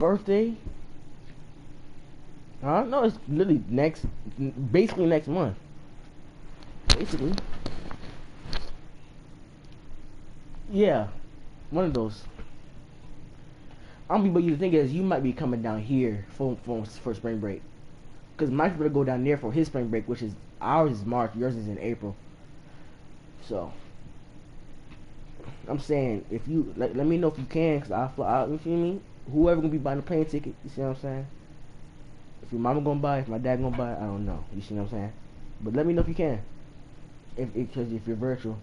Birthday? No, it's literally basically next month. Basically. Yeah, one of those. But the thing is, you might be coming down here for spring break. Because Mike's gonna go down there for his spring break, which is ours is March, yours is in April. So, I'm saying if you let me know if you can, cause I'll fly out. You feel me? Whoever gonna be buying the plane ticket, you see what I'm saying? If your mama gonna buy, if my dad gonna buy, I don't know. You see what I'm saying? But let me know if you can. Because if you're virtual,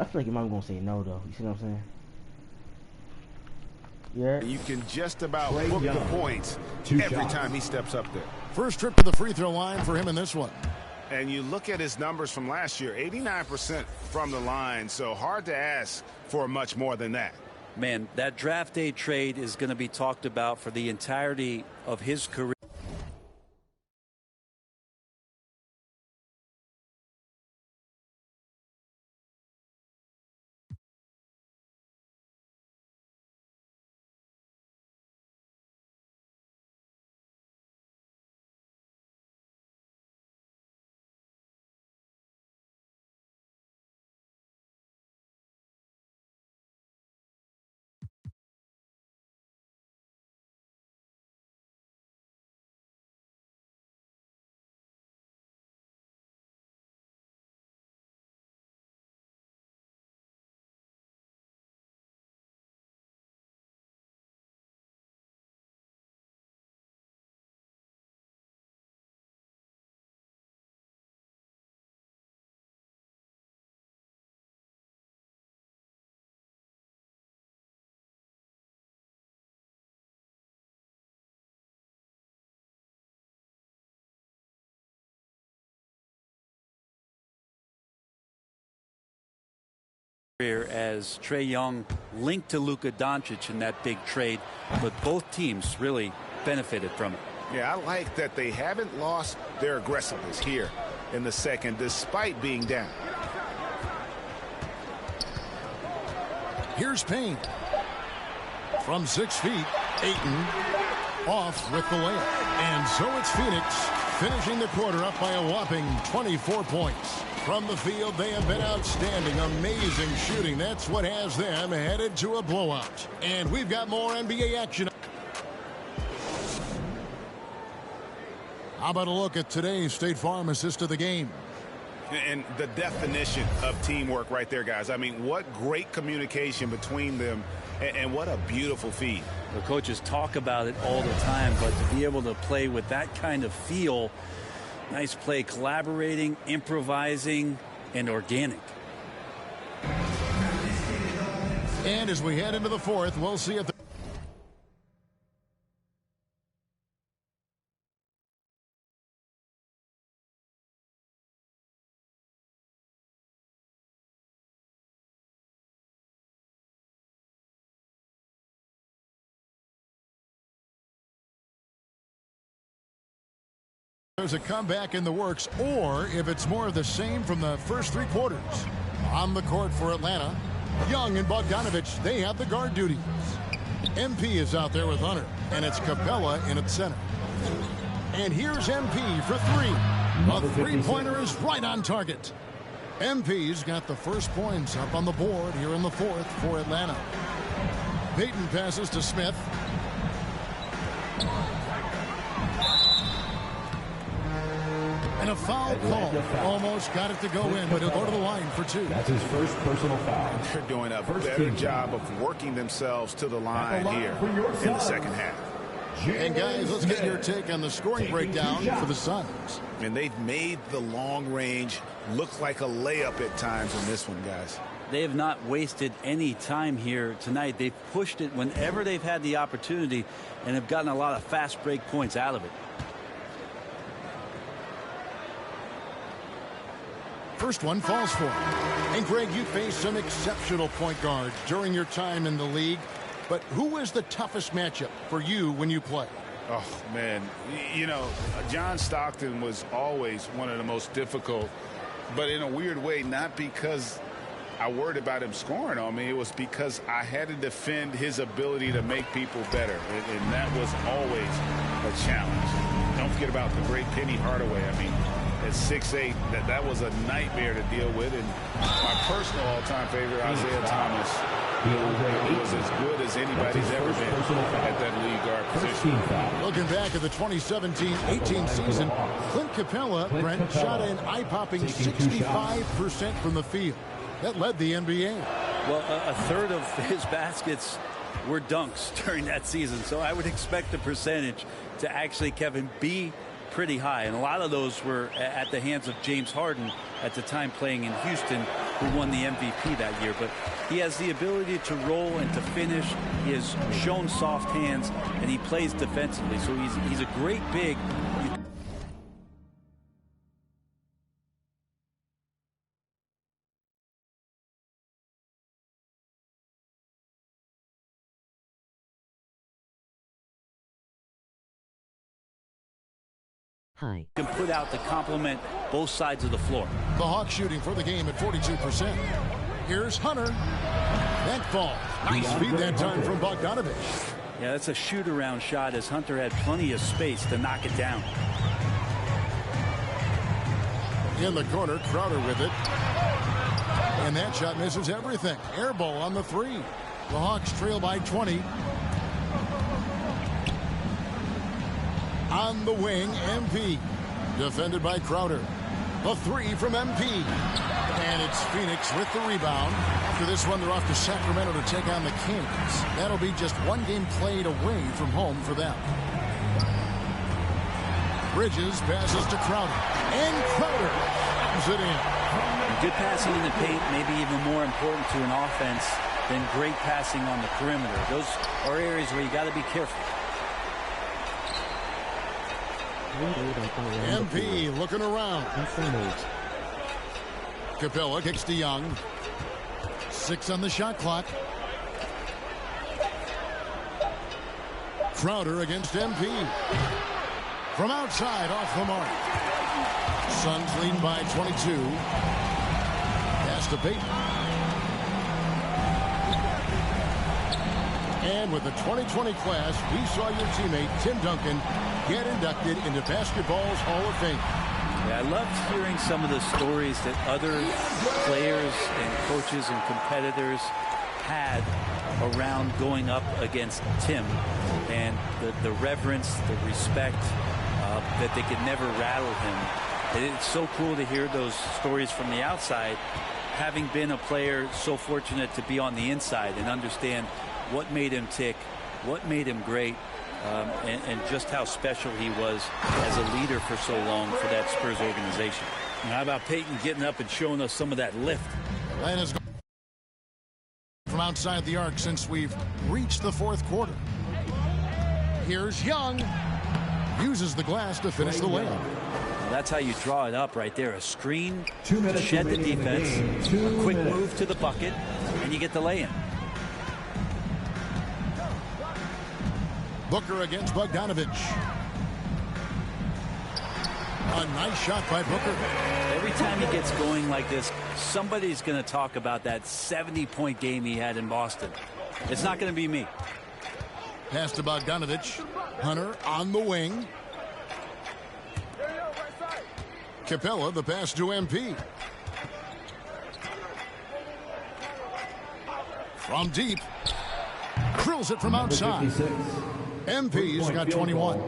I feel like your mama gonna say no though. You see what I'm saying? Yeah. You can just about book the points every time he steps up there. First trip to the free throw line for him in this one. And you look at his numbers from last year, 89% from the line, so hard to ask for much more than that. Man, that draft day trade is going to be talked about for the entirety of his career. As Trae Young linked to Luka Doncic in that big trade, but both teams really benefited from it. Yeah, I like that they haven't lost their aggressiveness here in the second, despite being down. Here's Payne. From 6 feet, Ayton off with the layup. And so it's Phoenix finishing the quarter up by a whopping 24 points. From the field, they have been outstanding. Amazing shooting. That's what has them headed to a blowout. And we've got more NBA action. How about a look at today's State Farm assist of the game? And the definition of teamwork right there, guys. I mean, what great communication between them, and what a beautiful feed. The coaches talk about it all the time, but to be able to play with that kind of feel, nice play, collaborating, improvising, and organic. And as we head into the fourth, we'll see if there's a comeback in the works, or if it's more of the same from the first 3 quarters. On the court for Atlanta, Young and Bogdanovich, they have the guard duties. MP is out there with Hunter, and it's Capella in at center. And here's MP for 3. A three-pointer is right on target. MP's got the first points up on the board here in the fourth for Atlanta. Payton passes to Smith. And a foul call. Almost got it to go in, but he'll go to the line for 2. That's his first personal foul. They're doing a better job of working themselves to the line here in the second half. And guys, let's get your take on the scoring breakdown for the Suns. And they've made the long range look like a layup at times in this one, guys. They have not wasted any time here tonight. They've pushed it whenever they've had the opportunity and have gotten a lot of fast break points out of it. First one falls for him. And Greg, you faced some exceptional point guards during your time in the league. But who was the toughest matchup for you when you play? Oh, man. You know, John Stockton was always one of the most difficult, but in a weird way, not because I worried about him scoring on me, it was because I had to defend his ability to make people better, and that was always a challenge. Don't forget about the great Penny Hardaway. I mean, at 6'8", that was a nightmare to deal with. And my personal all-time favorite, Isaiah Thomas, was as good as anybody's ever been at that lead guard position. Looking back at the 2017-18 season, Clint Capella, Brent, shot an eye-popping 65% from the field. That led the NBA. Well, a third of his baskets were dunks during that season, so I would expect the percentage to actually, Kevin, be pretty high. And a lot of those were at the hands of James Harden at the time playing in Houston, who won the MVP that year. But he has the ability to roll and to finish. He has shown soft hands, and he plays defensively. So he's a great big. Can put out to complement both sides of the floor. The Hawks shooting for the game at 42%. Here's Hunter. That falls. Nice feed that time from Bogdanovich. Yeah, that's a shoot-around shot, as Hunter had plenty of space to knock it down. In the corner, Crowder with it. And that shot misses everything. Air ball on the three. The Hawks trail by 20. On the wing, MP. Defended by Crowder. The three from MP. And it's Phoenix with the rebound. After this one, they're off to Sacramento to take on the Kings. That'll be just one game played away from home for them. Bridges passes to Crowder. And Crowder comes it in. Good passing in the paint, maybe even more important to an offense than great passing on the perimeter. Those are areas where you got to be careful. MP looking around. Capella kicks to Young. 6 on the shot clock. Crowder against MP. From outside, off the mark. Suns lead by 22. Pass to Payton. And with the 2020 class, we saw your teammate Tim Duncan get inducted into basketball's Hall of Fame. Yeah, I loved hearing some of the stories that other players and coaches and competitors had around going up against Tim, and the reverence, the respect, that they could never rattle him. It's so cool to hear those stories from the outside, having been a player so fortunate to be on the inside and understand what made him tick, what made him great, and just how special he was as a leader for so long for that Spurs organization. And how about Payton getting up and showing us some of that lift? Atlanta's from outside the arc since we've reached the fourth quarter. Here's Young. Uses the glass to finish the layup. Well, that's how you draw it up right there. A screen to shed the defense, a quick move to the bucket, and you get the lay-in. Booker against Bogdanovich. A nice shot by Booker. Every time he gets going like this, somebody's going to talk about that 70-point game he had in Boston. It's not going to be me. Pass to Bogdanovich. Hunter on the wing. Capella, the pass to MP. From deep. Drills it from outside. MP's got 21.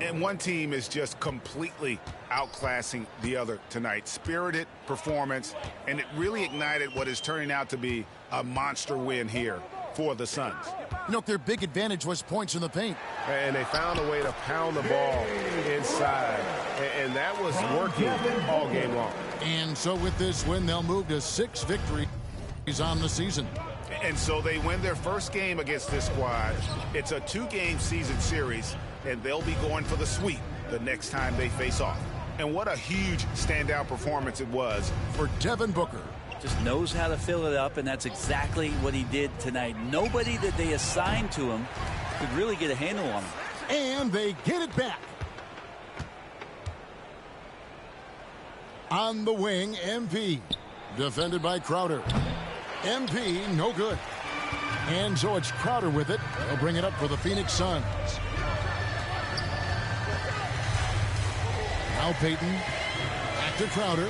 And one team is just completely outclassing the other tonight. Spirited performance, and it really ignited what is turning out to be a monster win here for the Suns. You know, their big advantage was points in the paint. And they found a way to pound the ball inside. And that was working all game long. And so with this win, they'll move to 6 victories on the season. And so they win their first game against this squad. It's a 2-game season series, and they'll be going for the sweep the next time they face off. And what a huge standout performance it was for Devin Booker. Just knows how to fill it up, and that's exactly what he did tonight. Nobody that they assigned to him could really get a handle on him. And they get it back. On the wing, MP. Defended by Crowder. MP, no good. And so it's Crowder with it. They'll bring it up for the Phoenix Suns. Now Payton. Back to Crowder.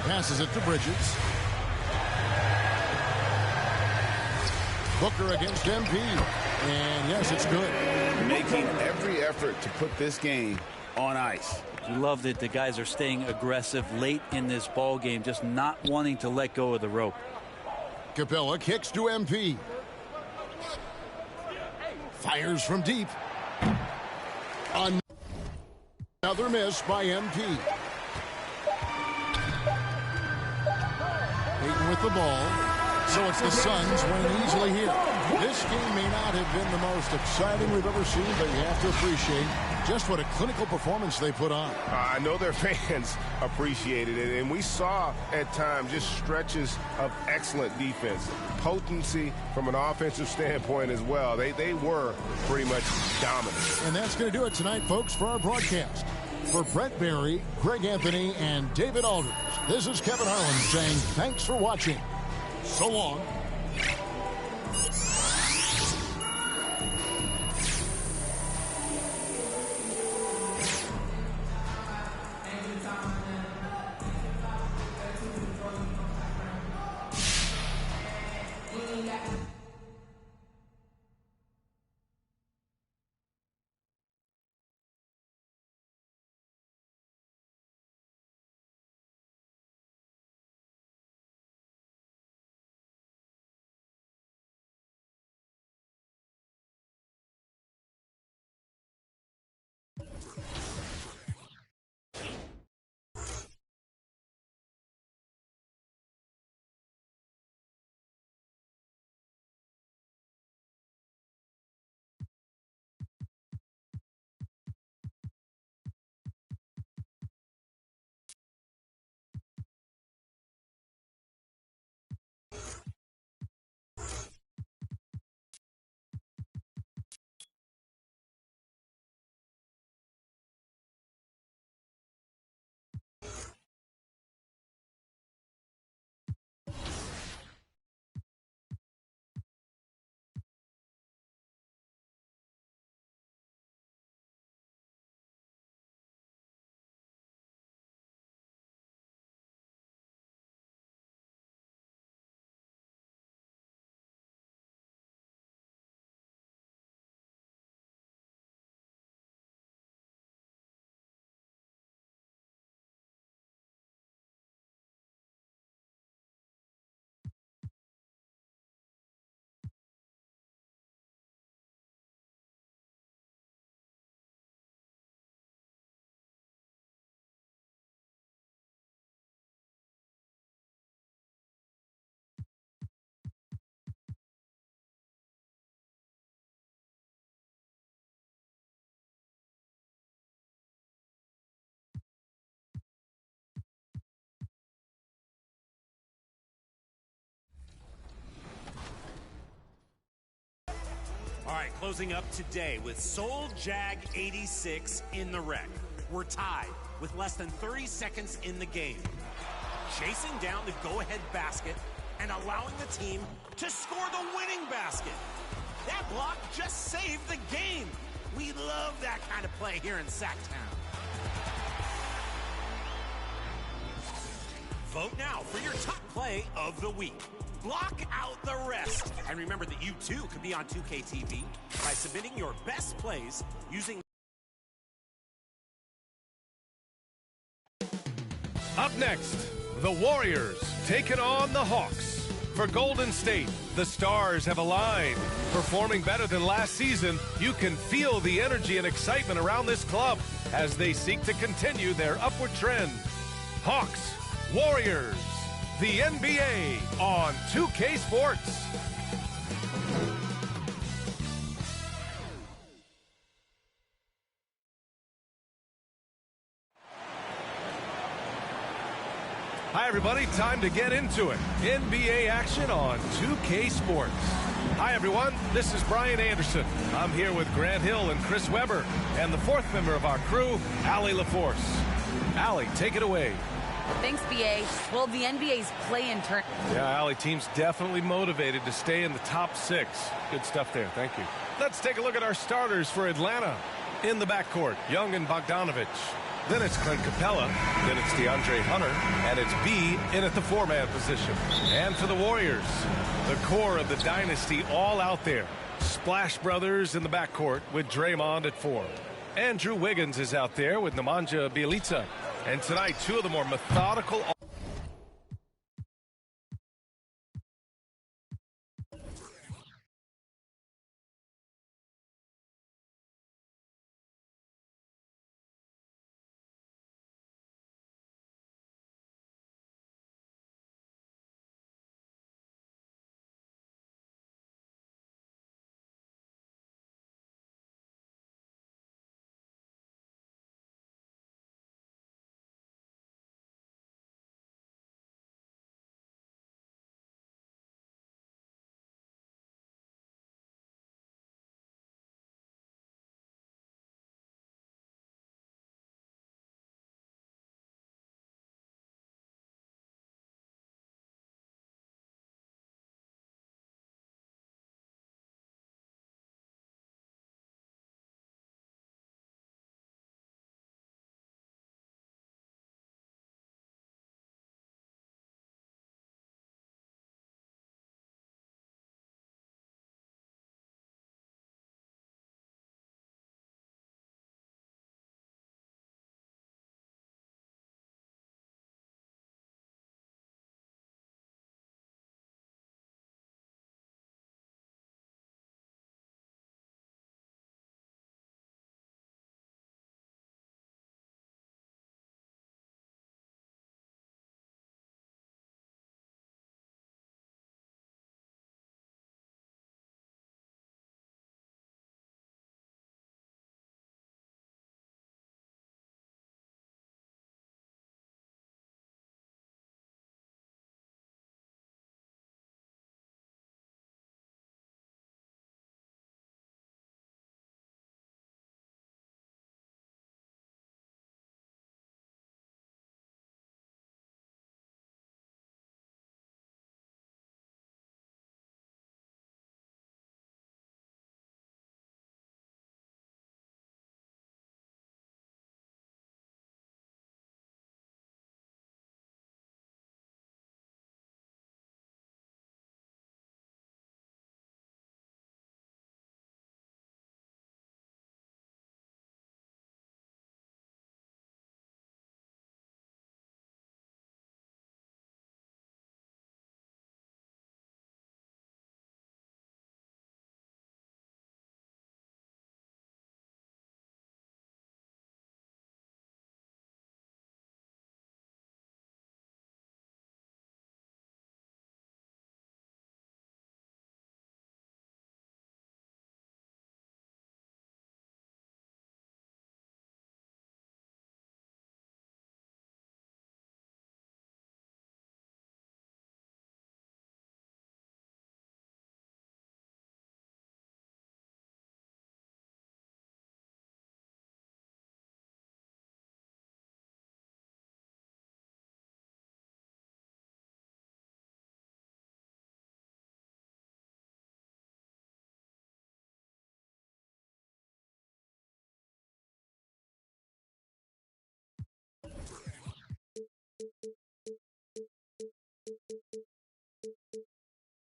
Passes it to Bridges. Booker against MP. And yes, it's good. Making every effort to put this game on ice. You love that the guys are staying aggressive late in this ball game, just not wanting to let go of the rope. Capella kicks to MP. Fires from deep. Another miss by MP. Payton with the ball. So it's the Suns winning easily here. This game may not have been the most exciting we've ever seen, but you have to appreciate just what a clinical performance they put on. I know their fans appreciated it, and we saw at times just stretches of excellent defense. Potency from an offensive standpoint as well. They were pretty much dominant. And that's going to do it tonight, folks, for our broadcast. For Brett Barry, Greg Anthony, and David Aldridge, this is Kevin Harlan saying thanks for watching. So long. All right, closing up today with Soul Jag 86 in the wreck. We're tied with less than 30 seconds in the game. Chasing down the go-ahead basket and allowing the team to score the winning basket. That block just saved the game. We love that kind of play here in Sacktown. Vote now for your top play of the week. Block out the rest. And remember that you too could be on 2K TV by submitting your best plays using... Up next, the Warriors taking on the Hawks. For Golden State, the stars have aligned. Performing better than last season, you can feel the energy and excitement around this club as they seek to continue their upward trend. Hawks, Warriors, the NBA on 2K Sports. Hi, everybody. Time to get into it. NBA action on 2K Sports. Hi, everyone. This is Brian Anderson. I'm here with Grant Hill and Chris Webber, and the fourth member of our crew, Allie LaForce. Allie, take it away. Thanks, BA. Well, the NBA's play-in turn. Yeah, Allie, team's definitely motivated to stay in the top 6. Good stuff there. Thank you. Let's take a look at our starters for Atlanta. In the backcourt, Young and Bogdanovich. Then it's Clint Capella. Then it's DeAndre Hunter. And it's B in at the 4-man position. And for the Warriors, the core of the dynasty all out there. Splash Brothers in the backcourt with Draymond at 4. Andrew Wiggins is out there with Nemanja Bjelica. And tonight, 2 of the more methodical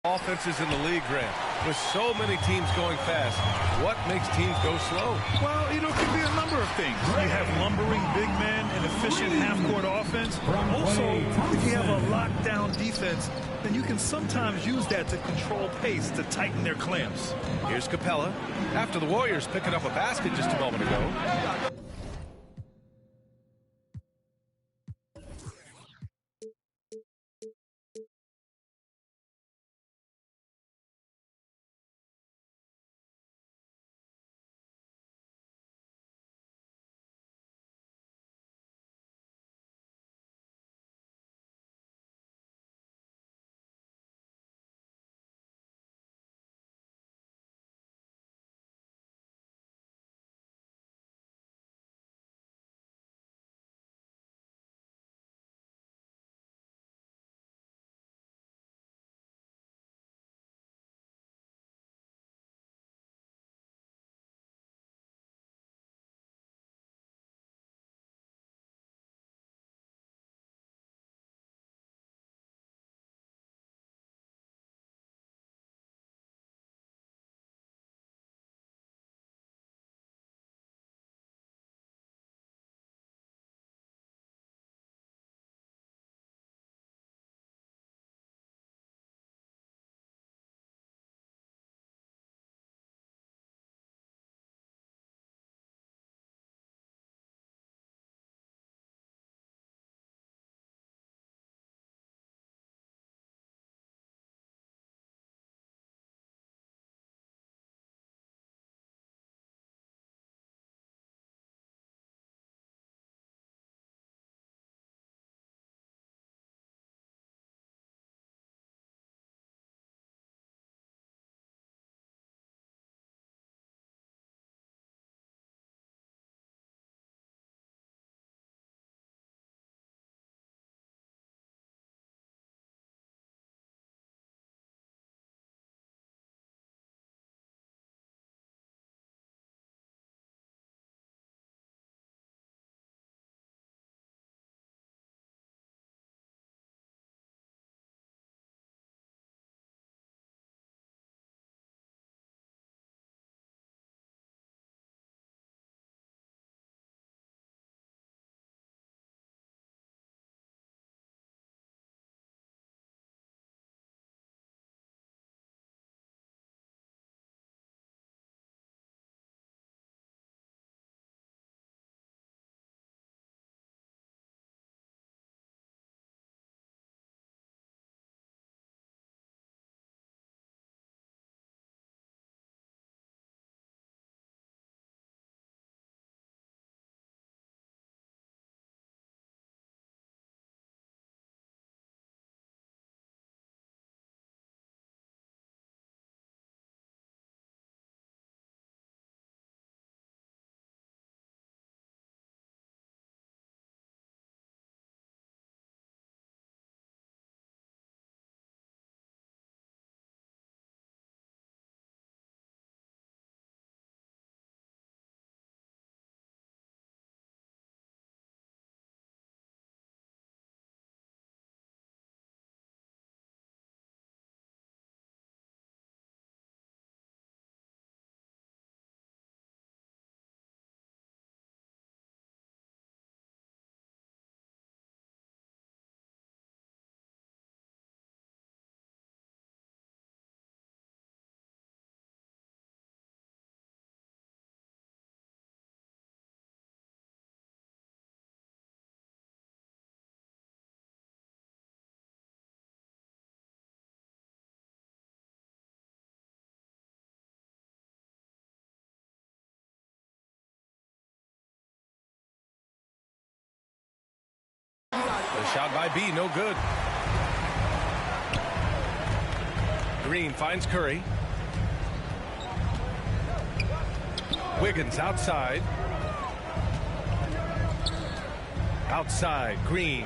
offenses in the league, Grant. With so many teams going fast, what makes teams go slow? Well, it could be a number of things. You have lumbering big men and efficient half-court offense. Also, if you have a lockdown defense, then you can sometimes use that to control pace to tighten their clamps. Here's Capella after the Warriors picking up a basket just a moment ago. The shot by B, no good. Green finds Curry. Wiggins outside. Outside, Green.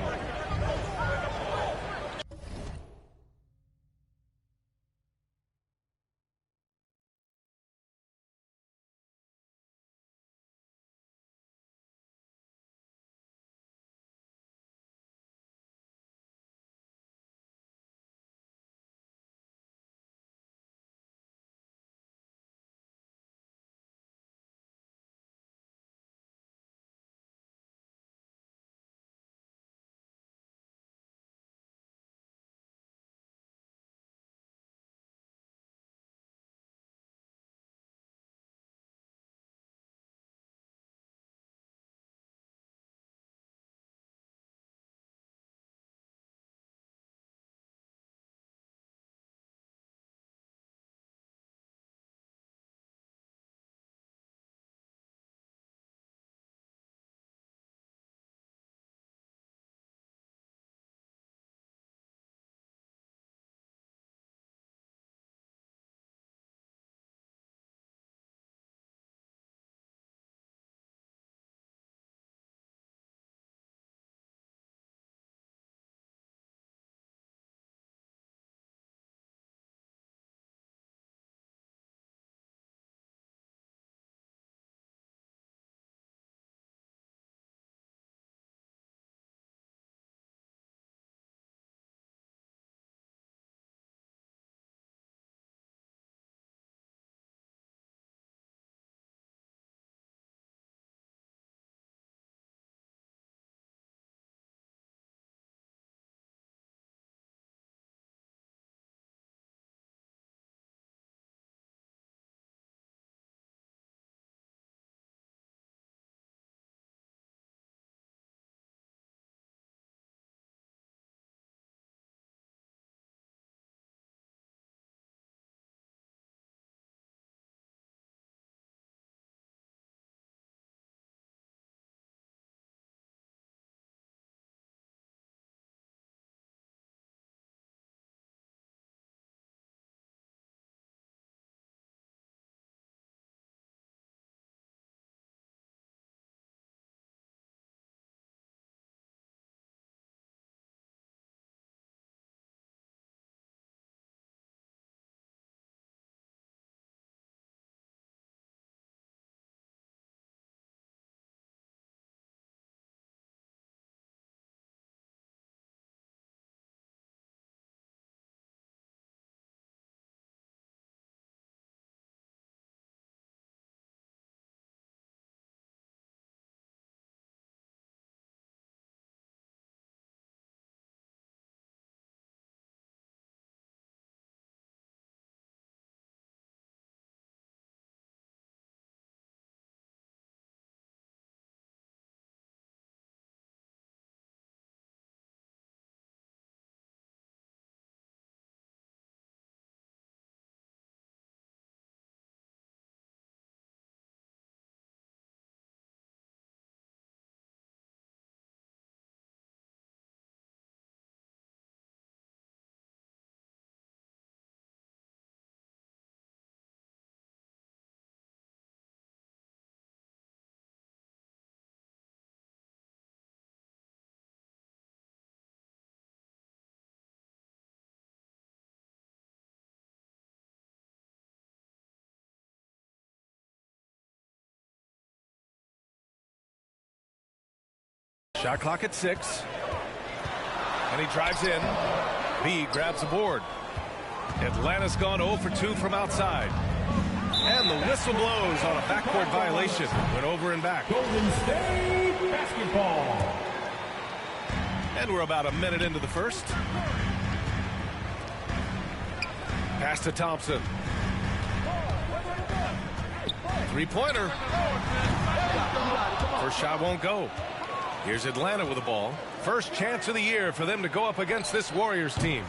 Shot clock at 6. And he drives in. B grabs the board. Atlanta's gone 0 for 2 from outside. And the whistle blows on a backcourt violation. Went over and back. Golden State basketball. And we're about a minute into the first. Pass to Thompson. Three-pointer. First shot won't go. Here's Atlanta with the ball. First chance of the year for them to go up against this Warriors team.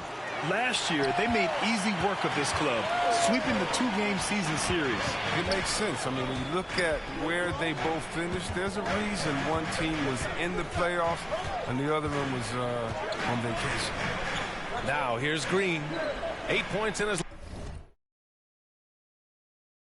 last year, they made easy work of this club, sweeping the 2-game season series. It makes sense. I mean, when you look at where they both finished, there's a reason one team was in the playoffs and the other one was on vacation. Now here's Green. 8 points in his